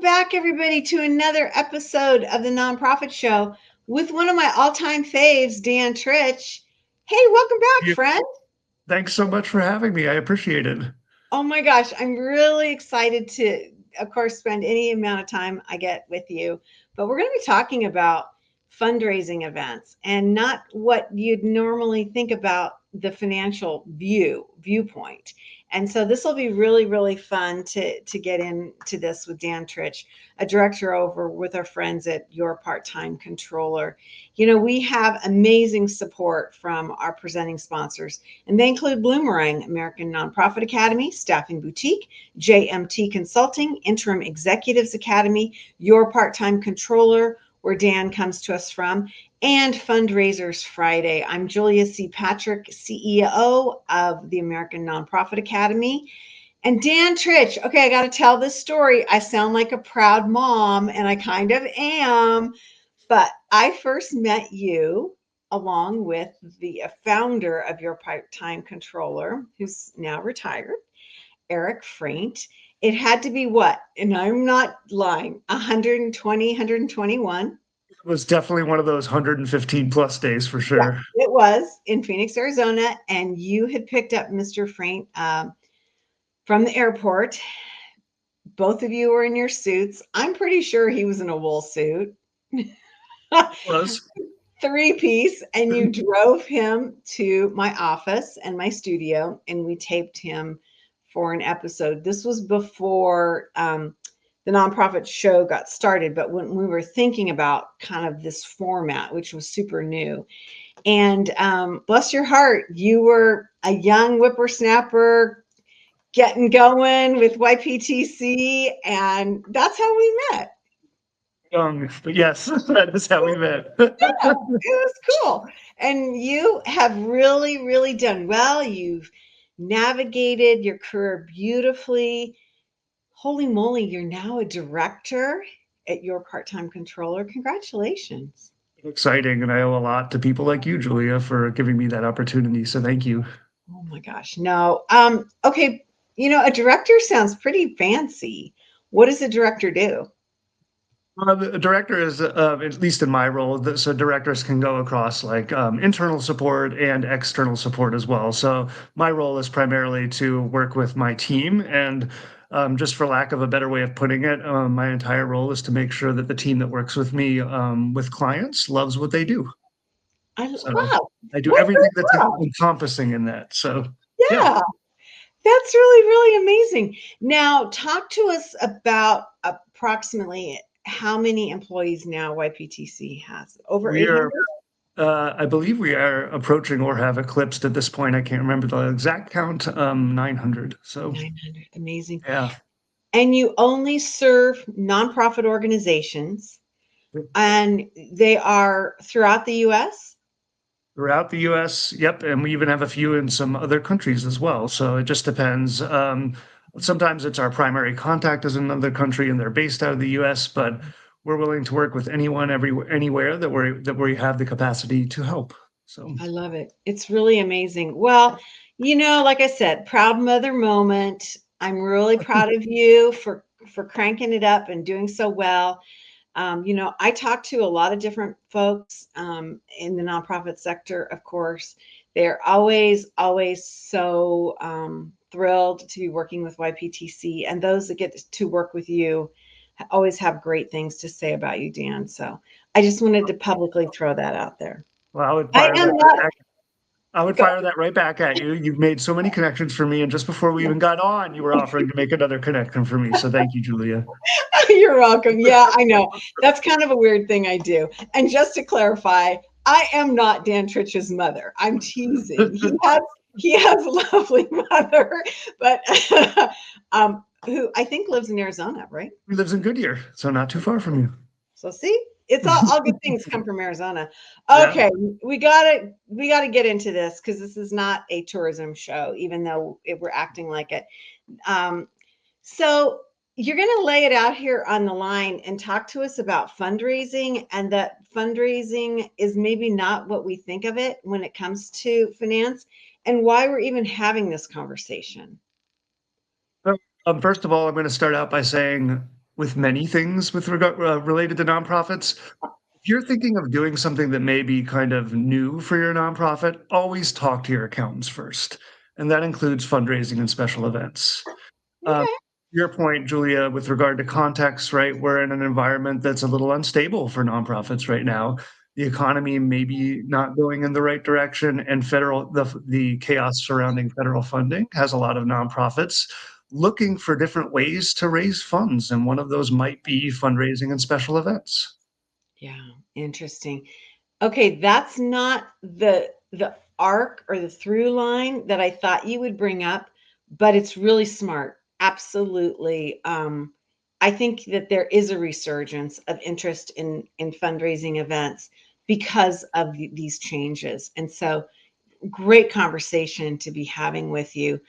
back, everybody, to another episode of the Nonprofit Show with one of my all-time faves, Dan Tritch. Hey, welcome back, You, friend. thanks so much for having me. I appreciate it. Oh my gosh, I'm really excited to, of course, spend any amount of time I get with you. But we're going to be talking about fundraising events and not what you'd normally think about the financial viewpoint. And so this will be really, really fun to get into this with Dan Tritch, a director over with our friends at Your Part-Time Controller. You know, we have amazing support from our presenting sponsors, and they include Bloomerang, American Nonprofit Academy, Staffing Boutique, JMT Consulting, Interim Executives Academy, Your Part-Time Controller, where Dan comes to us from, and Fundraisers Friday. I'm Julia C. Patrick, CEO of the American Nonprofit Academy. And Dan Tritch, okay, I got to tell this story. I sound like a proud mom, and I kind of am, but I first met you along with the founder of Your Part-Time Controller, who's now retired, Eric Freint. It had to be what? And I'm not lying, 120, 121. It was definitely one of those 115 plus days for Yeah, sure. it was in Phoenix, Arizona. And you had picked up Mr. Freint from the airport. Both of you were in your suits. I'm pretty sure he was in a wool suit. It was. Three-piece, and you drove him to my office and my studio, and we taped him for an episode. This was before the nonprofit show got started, but when we were thinking about kind of this format, which was super new. And bless your heart, you were a young whippersnapper getting going with YPTC, and that's how we met. Young, but yes, that is how we met. Yeah, it was cool. And you have really, really done well. You've navigated your career beautifully. Holy moly, you're now a director at Your Part-Time Controller. Congratulations. Exciting, and I owe a lot to people like you, Julia, for giving me that opportunity. So thank you. Oh my gosh. No. Okay. You know, a director sounds pretty fancy. What does a director do? The director is, at least in my role, so directors can go across like internal support and external support as well. So my role is primarily to work with my team, and just for lack of a better way of putting it, my entire role is to make sure that the team that works with me with clients loves what they do. So Wow. I do What a everything great that's job. encompassing in that. So yeah. Yeah. That's really, really amazing. Now, talk to us about approximately how many employees now YPTC has? Over We 800? are, I believe we are approaching or have eclipsed at this point. I can't remember the exact count, 900. So 900. Amazing. yeah. And you only serve nonprofit organizations, and they are throughout the US? Throughout the US, yep, and we even have a few in some other countries as well. So it just depends. Sometimes it's our primary contact is in another country and they're based out of the US, but we're willing to work with anyone, anywhere that we have the capacity to help. So I love it. It's really amazing. Well, you know, like I said, proud mother moment. I'm really proud of you for cranking it up and doing so well. You know, I talk to a lot of different folks in the nonprofit sector, of course. They're always, always so thrilled to be working with YPTC. And those that get to work with you always have great things to say about you, Dan. So I just wanted to publicly throw that out there. well, I am not. I would Go, fire that right back at you. You've made so many connections for me, and just before we even got on, you were offering to make another connection for me. So thank you, Julia. You're welcome. Yeah, I know. That's kind of a weird thing I do. And just to clarify, I am not Dan Tritch's mother. I'm teasing. He has a lovely mother, but who I think lives in Arizona, right? He lives in Goodyear, so not too far from you. So see, it's all good things come from Arizona. Yeah. Okay, we gotta get into this because this is not a tourism show, even though we're acting like it. Um, So you're going to lay it out here on the line and talk to us about fundraising, and that fundraising is maybe not what we think of it when it comes to finance, and why we're even having this conversation. First of all, I'm going to start out by saying with many things with regard related to nonprofits. If you're thinking of doing something that may be kind of new for your nonprofit, always talk to your accountants first, and that includes fundraising and special events. Um, Okay. your point, Julia, with regard to context, right? We're in an environment that's a little unstable for nonprofits right now. The economy may be not going in the right direction, and the chaos surrounding federal funding has a lot of nonprofits looking for different ways to raise funds, and one of those might be fundraising and special events. Yeah, interesting. Okay, that's not the arc or the through line that I thought you would bring up, but it's really smart. Absolutely. I think that there is a resurgence of interest in fundraising events because of these changes. And so, great conversation to be having with you.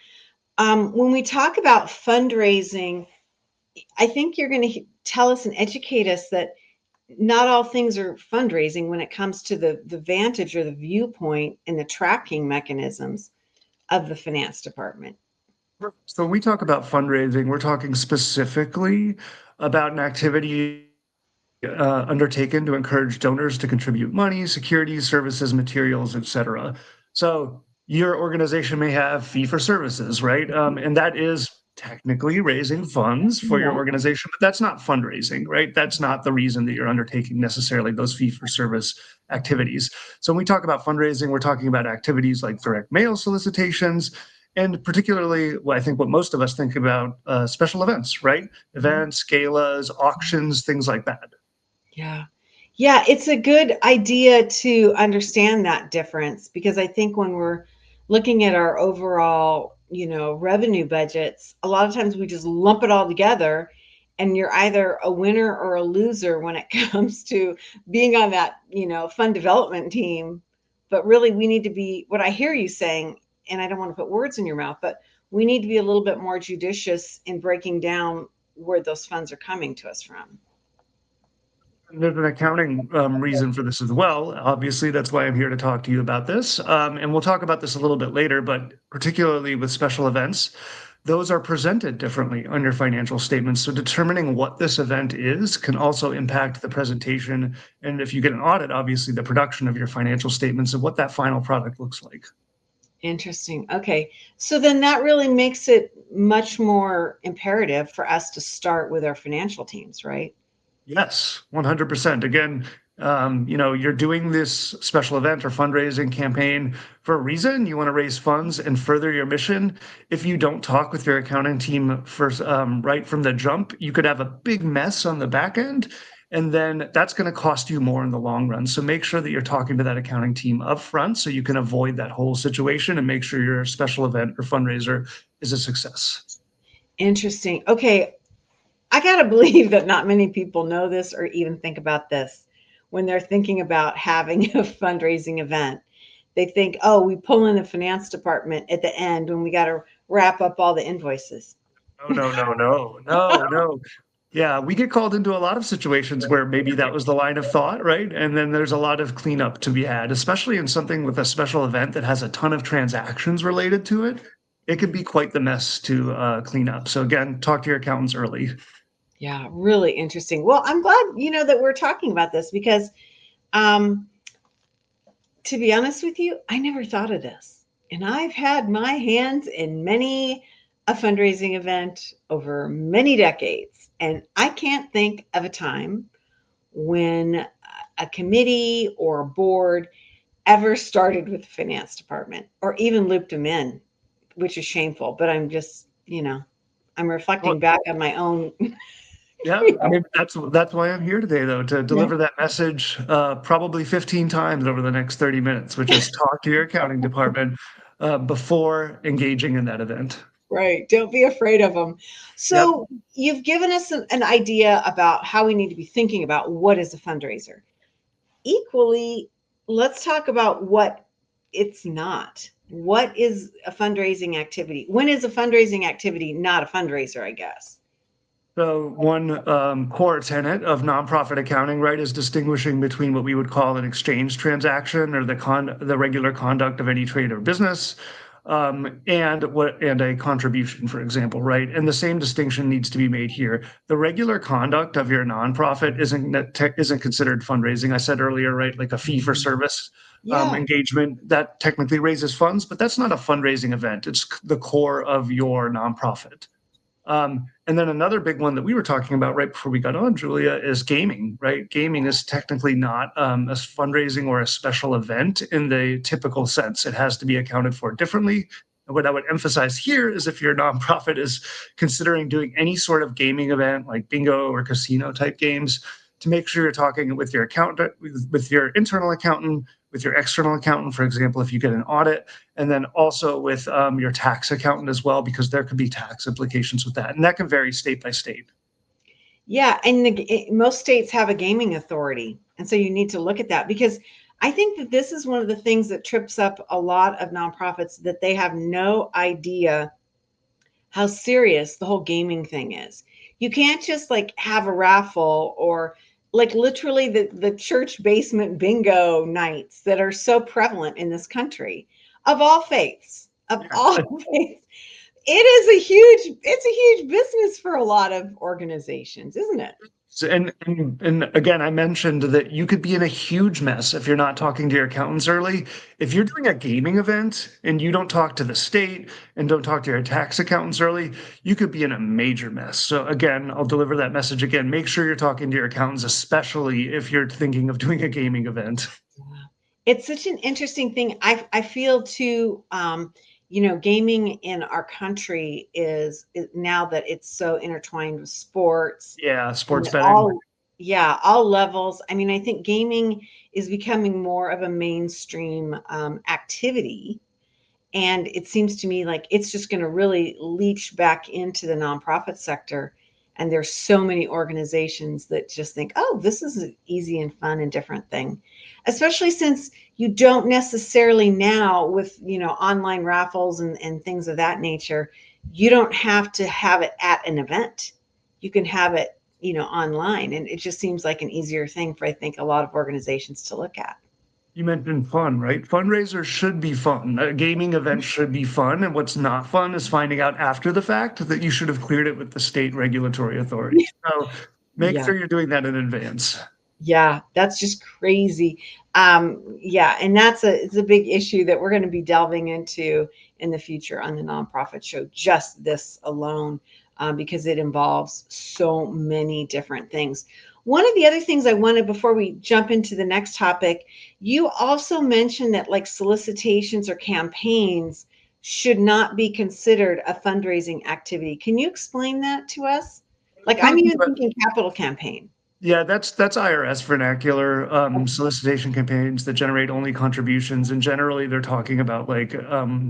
When we talk about fundraising, I think you're going to tell us and educate us that not all things are fundraising when it comes to the vantage or the viewpoint and the tracking mechanisms of the finance department. So when we talk about fundraising, we're talking specifically about an activity undertaken to encourage donors to contribute money, securities, services, materials, etc. So your organization may have fee for services, right? And that is technically raising funds for your Yeah. organization, but that's not fundraising, right? That's not the reason that you're undertaking necessarily those fee for service activities. So when we talk about fundraising, we're talking about activities like direct mail solicitations, and particularly, well, I think what most of us think about special events, right? Events, galas, auctions, things like that. Yeah. Yeah, it's a good idea to understand that difference because I think when we're looking at our overall, revenue budgets, a lot of times we just lump it all together and you're either a winner or a loser when it comes to being on that, fund development team. But really we need to be what I hear you saying, and I don't want to put words in your mouth, but we need to be a little bit more judicious in breaking down where those funds are coming to us from. There's an accounting reason for this as well. Obviously, that's why I'm here to talk to you about this. And we'll talk about this a little bit later, but particularly with special events, those are presented differently on your financial statements. So determining what this event is can also impact the presentation. And if you get an audit, obviously the production of your financial statements and what that final product looks like. Interesting. Okay. So then that really makes it much more imperative for us to start with our financial teams, right? Yes, 100%. Again, you're doing this special event or fundraising campaign for a reason. You want to raise funds and further your mission. If you don't talk with your accounting team first, right from the jump, you could have a big mess on the back end, and then that's going to cost you more in the long run. So make sure that you're talking to that accounting team up front so you can avoid that whole situation and make sure your special event or fundraiser is a success. Interesting. Okay. I got to believe that not many people know this or even think about this when they're thinking about having a fundraising event. They think, oh, we pull in the finance department at the end when we got to wrap up all the invoices. No, no, no, no, no, no. Yeah, we get called into a lot of situations where maybe that was the line of thought, right? And then there's a lot of cleanup to be had, especially in something with a special event that has a ton of transactions related to it. It can be quite the mess to clean up. So again, talk to your accountants early. Yeah, really interesting. Well, I'm glad, that we're talking about this because um, to be honest with you, I never thought of this. And I've had my hands in many a fundraising event over many decades. And I can't think of a time when a committee or a board ever started with the finance department or even looped them in, which is shameful. But I'm just, I'm reflecting Well, back on my own. yeah, I mean that's why I'm here today, though, to deliver that message probably 15 times over the next 30 minutes, which is talk to your accounting department before engaging in that event. Right. Don't be afraid of them. Yep. So, you've given us an idea about how we need to be thinking about what is a fundraiser. Equally, let's talk about what it's not. What is a fundraising activity? When is a fundraising activity not a fundraiser, I guess? So one core tenet of nonprofit accounting, right, is distinguishing between what we would call an exchange transaction or the regular conduct of any trade or business, and a contribution, for example, right? And the same distinction needs to be made here. The regular conduct of your nonprofit isn't considered fundraising. I said earlier, right, like a fee for service Yeah. engagement that technically raises funds, but that's not a fundraising event. It's the core of your nonprofit. And then another big one that we were talking about right before we got on, Julia, is gaming, right? Gaming is technically not a fundraising or a special event in the typical sense. It has to be accounted for differently. And what I would emphasize here is if your nonprofit is considering doing any sort of gaming event like bingo or casino type games, to make sure you're talking with your accountant, with your internal accountant, with your external accountant, for example, if you get an audit, and then also with your tax accountant as well, because there could be tax implications with that. And that can vary state by state. Yeah, and most states have a gaming authority. And so you need to look at that because I think that this is one of the things that trips up a lot of nonprofits that they have no idea how serious the whole gaming thing is. You can't just like have a raffle or like literally the church basement bingo nights that are so prevalent in this country of all faiths, of all Yeah. faiths. It's a huge business for a lot of organizations, isn't it? And again, I mentioned that you could be in a huge mess if you're not talking to your accountants early. If you're doing a gaming event and you don't talk to the state and don't talk to your tax accountants early, you could be in a major mess. So again, I'll deliver that message again. Make sure you're talking to your accountants, especially if you're thinking of doing a gaming event. It's such an interesting thing. I feel too, gaming in our country is now that it's so intertwined with sports Yeah, and sports betting. all, yeah, all levels. I mean, I think gaming is becoming more of a mainstream activity. And it seems to me like it's just going to really leach back into the nonprofit sector. And there's so many organizations that just think, oh, this is an easy and fun and different thing, especially since you don't necessarily now with, online raffles and things of that nature, you don't have to have it at an event. You can have it, online. And it just seems like an easier thing for, I think, a lot of organizations to look at. You mentioned fun, right? Fundraisers should be fun. A gaming event should be fun. And what's not fun is finding out after the fact that you should have cleared it with the state regulatory authority. So make Yeah. sure you're doing that in advance. Yeah, that's just crazy. Yeah, and it's a big issue that we're going to be delving into in the future on the nonprofit show. Just this alone, because it involves so many different things. One of the other things I wanted before we jump into the next topic, you also mentioned that like solicitations or campaigns should not be considered a fundraising activity. Can you explain that to us? We're Like I'm talking even about, thinking capital campaign. yeah, that's IRS vernacular, solicitation campaigns that generate only contributions. And generally, they're talking about like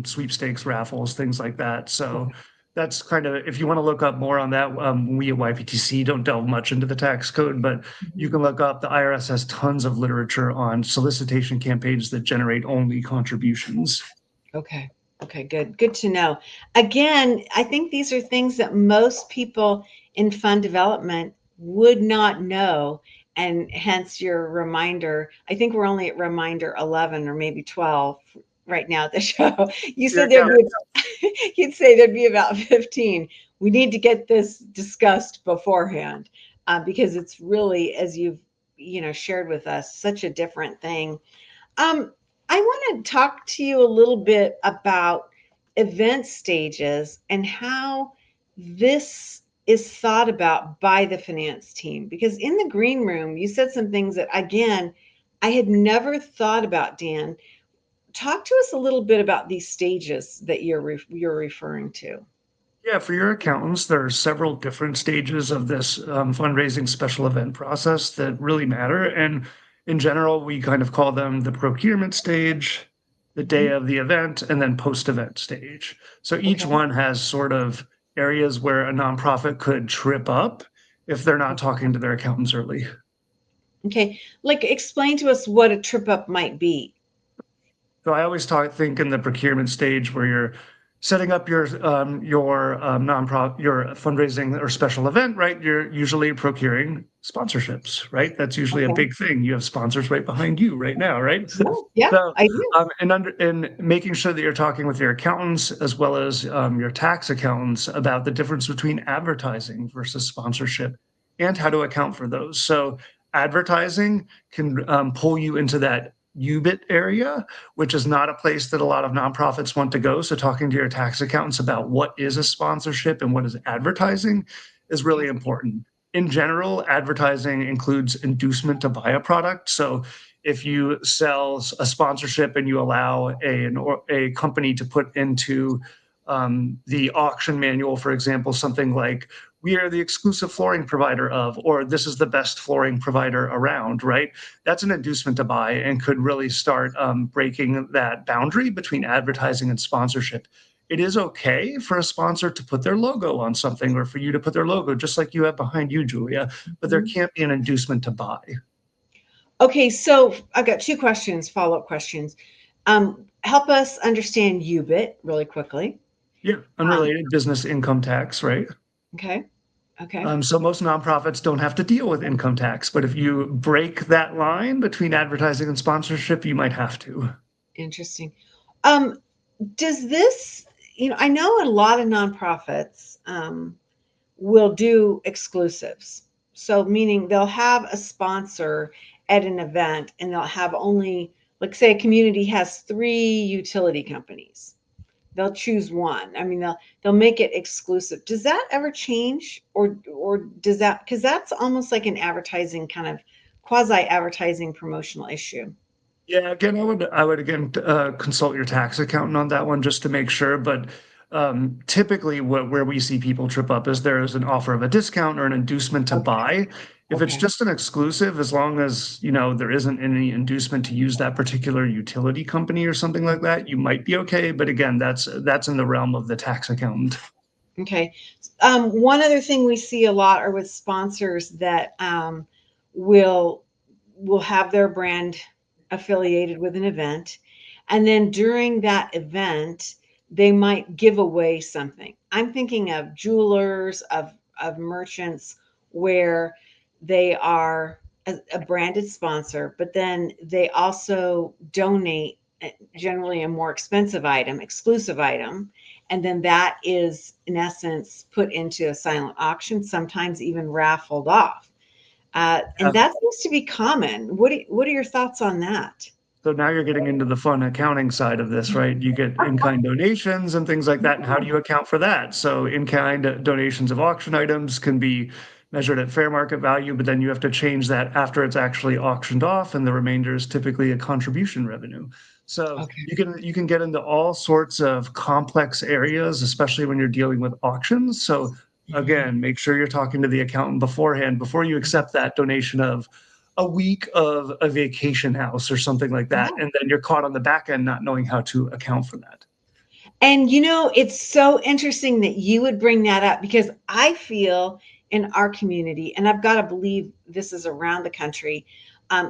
sweepstakes, raffles, things like that. So that's kind of, if you want to look up more on that, we at YPTC don't delve much into the tax code, but you Mhm. can look up, the IRS has tons of literature on solicitation campaigns that generate only contributions. Okay. Okay, good. Good to know. Again, I think these are things that most people in fund development would not know. And hence your reminder. I think we're only at reminder 11 or maybe 12 right now at the show. You Yeah, said you'd say there'd be about 15. We need to get this discussed beforehand because it's really, as you've, shared with us, such a different thing. I want to talk to you a little bit about event stages and how this is thought about by the finance team. Because in the green room, you said some things that, again, I had never thought about, Dan. Talk to us a little bit about these stages that you're referring to. Yeah, for your accountants, there are several different stages of this fundraising special event process that really matter. And in general, we kind of call them the procurement stage, the day Mhm. of the event, and then post-event stage. So each Okay. one has sort of areas where a nonprofit could trip up if they're not talking to their accountants early. Okay. Like, explain to us what a trip up might be. So I always think in the procurement stage where you're setting up your fundraising or special event, right? You're usually procuring sponsorships, right? That's usually a Okay. big thing. You have sponsors right behind you right now, right? Yeah, yeah, So, I do. and making sure that you're talking with your accountants as well as your tax accountants about the difference between advertising versus sponsorship and how to account for those. So, advertising can pull you into that UBIT area, which is not a place that a lot of nonprofits want to go. So, talking to your tax accountants about what is a sponsorship and what is advertising is really Okay. important. In general, advertising includes inducement to buy a product. So, if you sell a sponsorship and you allow a company to put into the auction manual, for example, something like we are the exclusive flooring provider of, or this is the best flooring provider around, right? That's an inducement to buy and could really start breaking that boundary between advertising and sponsorship. It is okay for a sponsor to put their logo on something or for you to put their logo, just like you have behind you, Julia, but there Mhm. can't be an inducement to buy. Okay, so I've got two questions, follow-up questions. Help us understand UBIT really quickly. Yeah, Um, unrelated business income tax, right? okay, okay, So most nonprofits don't have to deal with income tax, but if you break that line between advertising and sponsorship, you might have to. interesting. Um, does this, I know a lot of nonprofits will do exclusives. So, meaning they'll have a sponsor at an event and they'll have only, like, say, a community has three utility companies. They'll choose one. I mean, they'll make it exclusive. Does that ever change, or does that, because that's almost like an advertising kind of quasi advertising promotional issue? Yeah, again, I would again consult your tax accountant on that one just to make sure. But typically, where we see people trip up is there is an offer of a discount or an inducement to Okay. buy. If it's Okay. just an exclusive, as long as there isn't any inducement to use that particular utility company or something like that, you might be okay. But again, that's in the realm of the tax accountant. Okay. One other thing we see a lot are with sponsors that will will have their brand affiliated with an event, and then during that event, they might give away something. I'm thinking of jewelers, of merchants where they are a branded sponsor, but then they also donate generally a more expensive item, exclusive item, and then that is in essence put into a silent auction, sometimes even raffled off. And that seems to be common. What are your thoughts on that? So now you're getting into the fun accounting side of this, right? You get in-kind donations and things like that. And how do you account for that? So in-kind donations of auction items can be measured at fair market value, but then you have to change that after it's actually auctioned off, and the remainder is typically a contribution revenue. So Okay. you can get into all sorts of complex areas, especially when you're dealing with auctions. So Mhm. again, make sure you're talking to the accountant beforehand before you accept that donation of a week of a vacation house or something like that. Yeah. And then you're caught on the back end not knowing how to account for that. And it's so interesting that you would bring that up because I feel in our community, and I've got to believe this is around the country,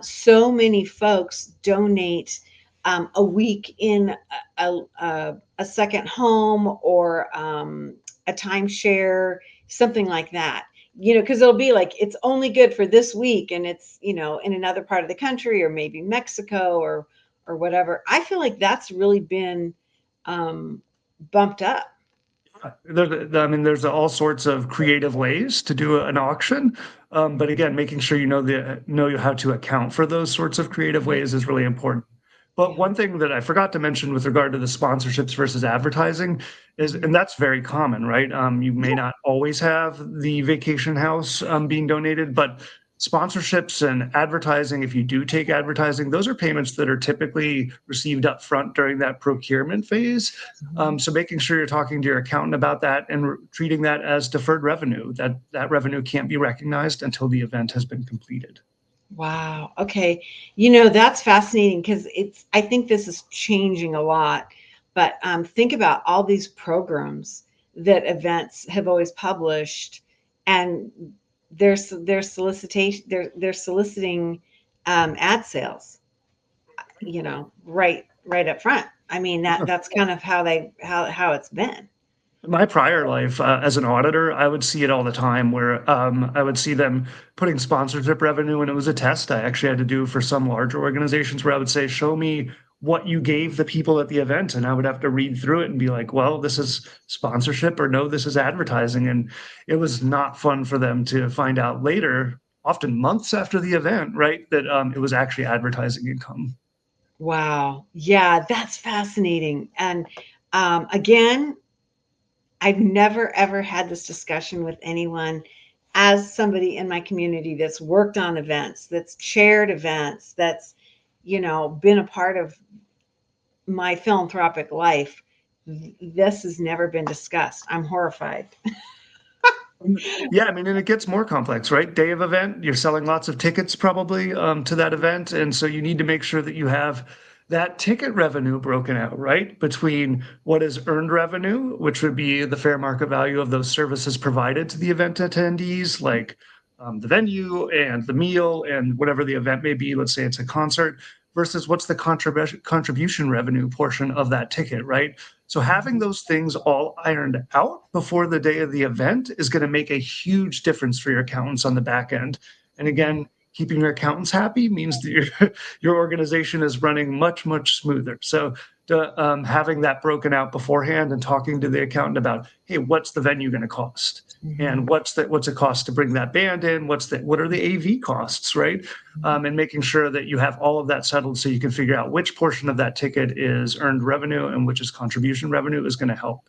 so many folks donate a week in a second home or a timeshare, something like that. Because it'll be like it's only good for this week, and it's in another part of the country or maybe Mexico or whatever. I feel like that's really been um, bumped up. I mean, there's all sorts of creative ways to do an auction, but again, making sure you know how to account for those sorts of creative Yeah. ways is really important. But Yeah. one thing that I forgot to mention with regard to the sponsorships versus advertising is, Mhm. and that's very common, right? You may Yeah. not always have the vacation house being donated, but sponsorships and advertising, if you do take advertising, those are payments that are typically received up front during that procurement phase. Mhm. So making sure you're talking to your accountant about that and treating that as deferred revenue. That revenue can't be recognized until the event has been completed. Wow. Okay. That's fascinating because I think this is changing a lot. But think about all these programs that events have always published, and they're solicitation, they're soliciting ad sales, right up front. I mean, that's kind of how it's been. In my prior life, as an auditor, I would see it all the time where I would see them putting sponsorship revenue, and it was a test I actually had to do for some larger organizations where I would say, show me what you gave the people at the event. And I would have to read through it and be like, well, this is sponsorship, or no, this is advertising. And it was not fun for them to find out later, often months after the event, right, that it was actually advertising income. Wow. Yeah, that's fascinating. And again, I've never ever had this discussion with anyone as somebody in my community that's worked on events, that's chaired events, that's, been a part of my philanthropic life. This has never been discussed. I'm horrified. Yeah, I mean, and it gets more complex, right? Day of event, you're selling lots of tickets probably to that event. And so you need to make sure that you have that ticket revenue broken out, right? Between what is earned revenue, which would be the fair market value of those services provided to the event attendees, like the venue and the meal and whatever the event may be. Let's say it's a concert, versus what's the contribution revenue portion of that ticket, right? So having those things all ironed out before the day of the event is going to make a huge difference for your accountants on the back end. And again, keeping your accountants happy means that your organization is running much, much smoother. So having that broken out beforehand and talking to the accountant about, hey, what's the venue going to cost? Mhm. And what's it cost to bring that band in? What are the AV costs, right? And making sure that you have all of that settled so you can figure out which portion of that ticket is earned revenue and which is contribution revenue is going to help.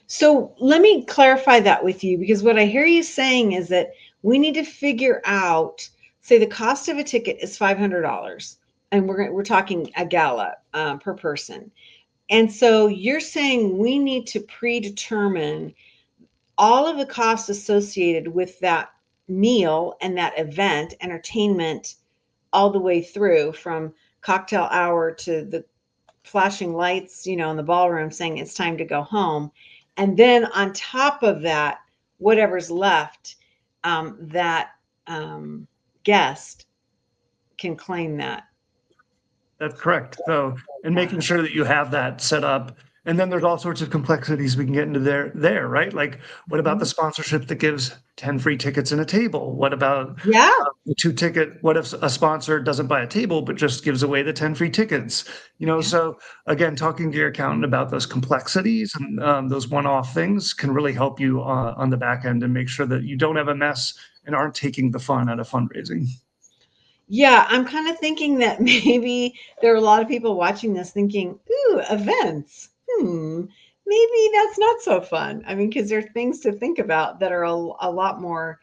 So let me clarify that with you, because what I hear you saying is that we need to figure out, say the cost of a ticket is $500, and we're talking a gala per person. And so you're saying we need to predetermine all of the costs associated with that meal and that event, entertainment, all the way through from cocktail hour to the flashing lights, in the ballroom saying it's time to go home. And then on top of that, whatever's left, that guest can claim that. That's correct. So, and making Wow. sure that you have that set up. And then there's all sorts of complexities we can get into there, right? Like, what about the Mhm. sponsorship that gives 10 free tickets in a table? What about Yeah. the two ticket? What if a sponsor doesn't buy a table, but just gives away the 10 free tickets? Yeah. So again, talking to your accountant about those complexities and those one-off things can really help you on the back end and make sure that you don't have a mess and aren't taking the fun out of fundraising. Yeah, I'm kind of thinking that maybe there are a lot of people watching this thinking, ooh, events. Maybe that's not so fun. I mean, because there are things to think about that are a lot more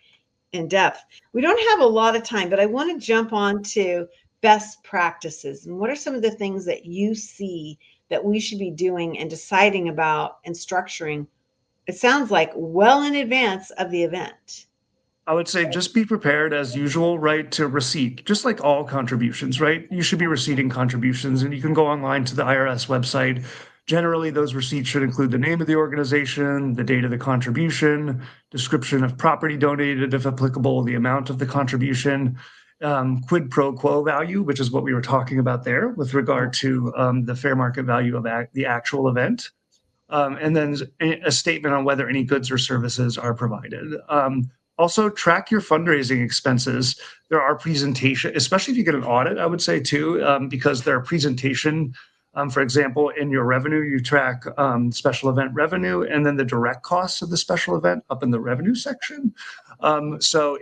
in depth. We don't have a lot of time, but I want to jump on to best practices. And what are some of the things that you see that we should be doing and deciding about and structuring? It sounds like well in advance of the event. I would say just be prepared as usual, right, to receipt, just like all contributions, right? You should be receiving contributions, and you can go online to the IRS website. Generally, those receipts should include the name of the organization, the date of the contribution, description of property donated, if applicable, the amount of the contribution, quid pro quo value, which is what we were talking about there with regard to the fair market value of the actual event. And then a statement on whether any goods or services are provided. Also, track your fundraising expenses. There are presentation, especially if you get an audit, I would say too, because there are presentation. For example, in your revenue, you track special event revenue and then the direct costs of the special event up in the revenue section. So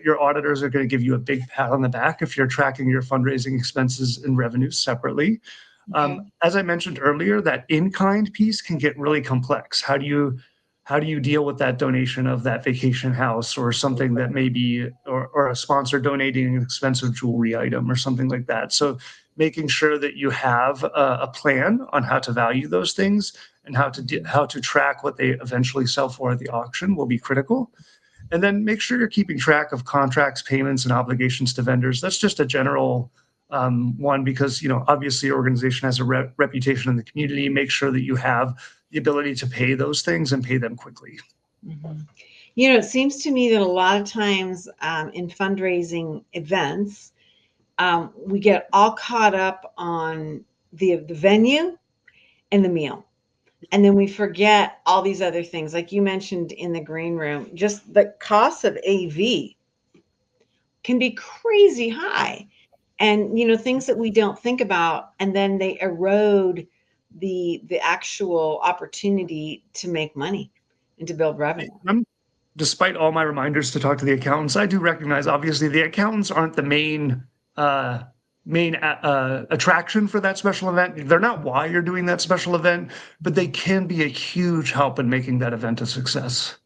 your auditors are gonna give you a big pat on the back if you're tracking your fundraising expenses and revenues separately. Okay. As I mentioned earlier, that in-kind piece can get really complex. How do you deal with that donation of that vacation house or something that may be or a sponsor donating an expensive jewelry item or something like that? So making sure that you have a plan on how to value those things and how to track what they eventually sell for at the auction will be critical. And then make sure you're keeping track of contracts, payments, and obligations to vendors. That's just a general one because obviously your organization has a reputation in the community. Make sure that you have the ability to pay those things and pay them quickly. Mhm. It seems to me that a lot of times in fundraising events, we get all caught up on the venue and the meal. And then we forget all these other things. Like you mentioned in the green room, just the cost of AV can be crazy high. And things that we don't think about, and then they erode the actual opportunity to make money and to build revenue. Despite all my reminders to talk to the accountants, I do recognize obviously the accountants aren't the main attraction for that special event. They're not why you're doing that special event, but they can be a huge help in making that event a success.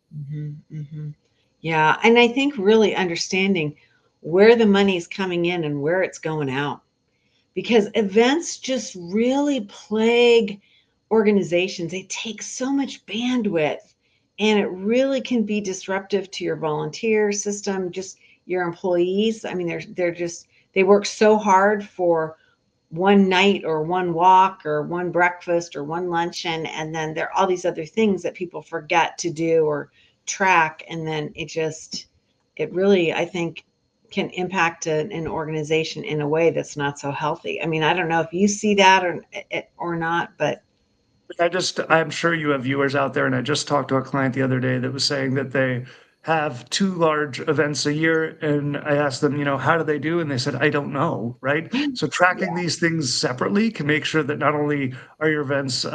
Yeah, and I think really understanding where the money is coming in and where it's going out, because events just really plague organizations. They take so much bandwidth, and it really can be disruptive to your volunteer system, just your employees. I mean, they work so hard for one night or one walk or one breakfast or one luncheon, and then there are all these other things that people forget to do or track, and then it really, I think, can impact an organization in a way that's not so healthy. I mean, I don't know if you see that or not, but I'm sure you have viewers out there, and I just talked to a client the other day that was saying that they have 2 large events a year, and I asked them, how do they do? And they said, I don't know, right? So tracking yeah, these things separately can make sure that not only are your events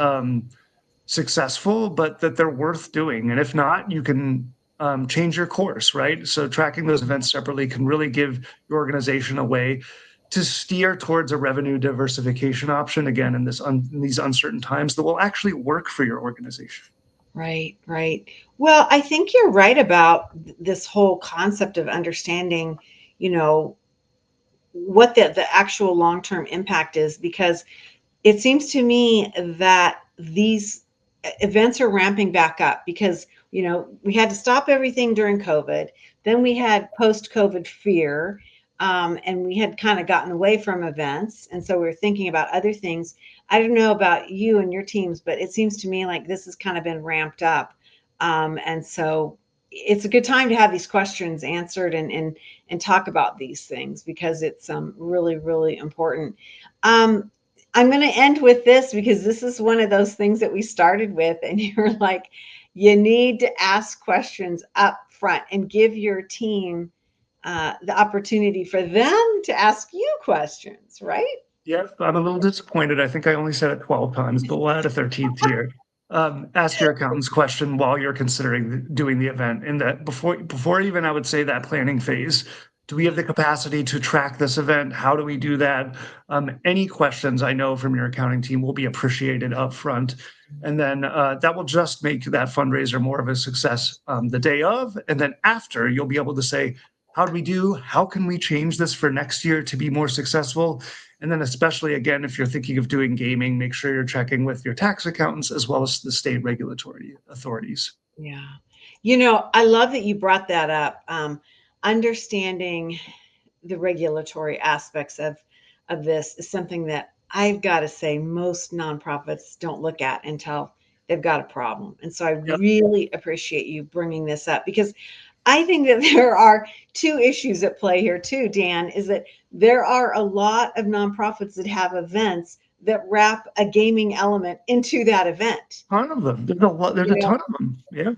successful, but that they're worth doing. And if not, you can change your course, right? So tracking those events separately can really give your organization a way to steer towards a revenue diversification option again in these uncertain times that will actually work for your organization. right, right. Well, I think you're right about this whole concept of understanding, you know, what the actual long-term impact is, because it seems to me that these events are ramping back up because we had to stop everything during COVID. Then we had post-COVID fear, and we had kind of gotten away from events, and so we were thinking about other things. I don't know about you and your teams, but it seems to me like this has kind of been ramped up, and so it's a good time to have these questions answered and talk about these things, because it's really really important. um, I'm going to end with this, because this is one of those things that we started with, and you're like, you need to ask questions up front and give your team the opportunity for them to ask you questions, right? Yeah, I'm a little disappointed. I think I only said it 12 times, but we'll add a 13th here. Ask your accountant's question while you're considering doing the event. And that before even I would say that planning phase, do we have the capacity to track this event? How do we do that? Any questions I know from your accounting team will be appreciated up front. And then that will just make that fundraiser more of a success the day of. And then after, you'll be able to say, how do we do? How can we change this for next year to be more successful? And then especially, again, if you're thinking of doing gaming, make sure you're checking with your tax accountants as well as the state regulatory authorities. Yeah. I love that you brought that up. Understanding the regulatory aspects of this is something that I've got to say most nonprofits don't look at until they've got a problem. And so I Yep. really appreciate you bringing this up, because I think that there are two issues at play here too, Dan, is that there are a lot of nonprofits that have events that wrap a gaming element into that event. A ton of them. There's a lot. There's You a know, ton of them. Yeah.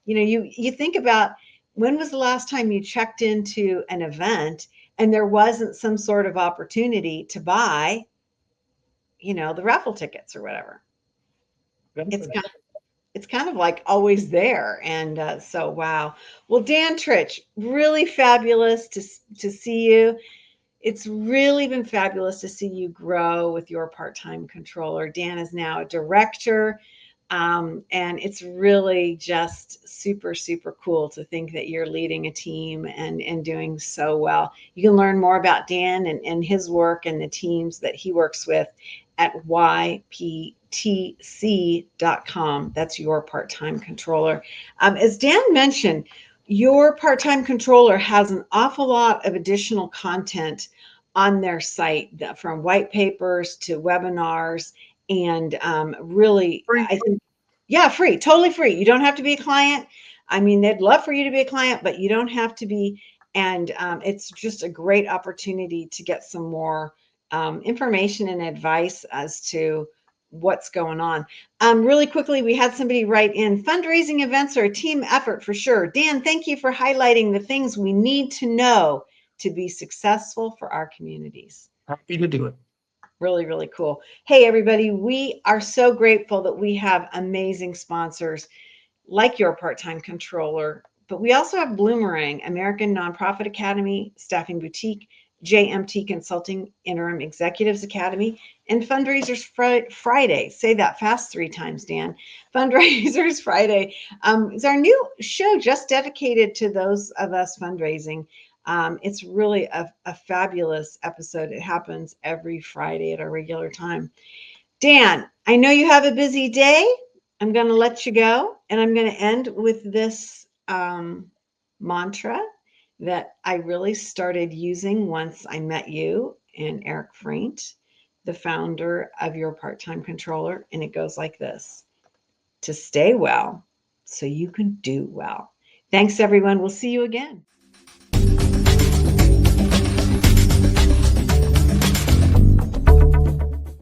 yeah. You think about, when was the last time you checked into an event and there wasn't some sort of opportunity to buy, the raffle tickets or whatever. It's kind of, it's kind of like always there. And so, wow. Well, Dan Tritch, really fabulous to see you. It's really been fabulous to see you grow with your part-time controller. Dan is now a director. And it's really just super, super cool to think that you're leading a team and doing so well. You can learn more about Dan and his work and the teams that he works with at yptc.com. That's your part-time controller. As Dan mentioned, your part-time controller has an awful lot of additional content on their site, from white papers to webinars, and really, Free. I think, yeah, free, totally free. You don't have to be a client. I mean, they'd love for you to be a client, but you don't have to be. And it's just a great opportunity to get some more information and advice as to what's going on. Really quickly, we had somebody write in, fundraising events are a team effort for sure. Dan, thank you for highlighting the things we need to know to be successful for our communities. Happy to do it. Really, really cool. Hey, everybody, we are so grateful that we have amazing sponsors like your part-time controller, but we also have Bloomerang, American Nonprofit Academy, Staffing Boutique, JMT Consulting, Interim Executives Academy, and Fundraisers Friday. Say that fast 3 times, Dan. Fundraisers Friday is our new show just dedicated to those of us fundraising. It's really a fabulous episode. It happens every Friday at our regular time. Dan, I know you have a busy day. I'm going to let you go, and I'm going to end with this mantra that I really started using once I met you and Eric Freint, the founder of Your Part-Time Controller, and it goes like this: to stay well so you can do well. Thanks, everyone. We'll see you again.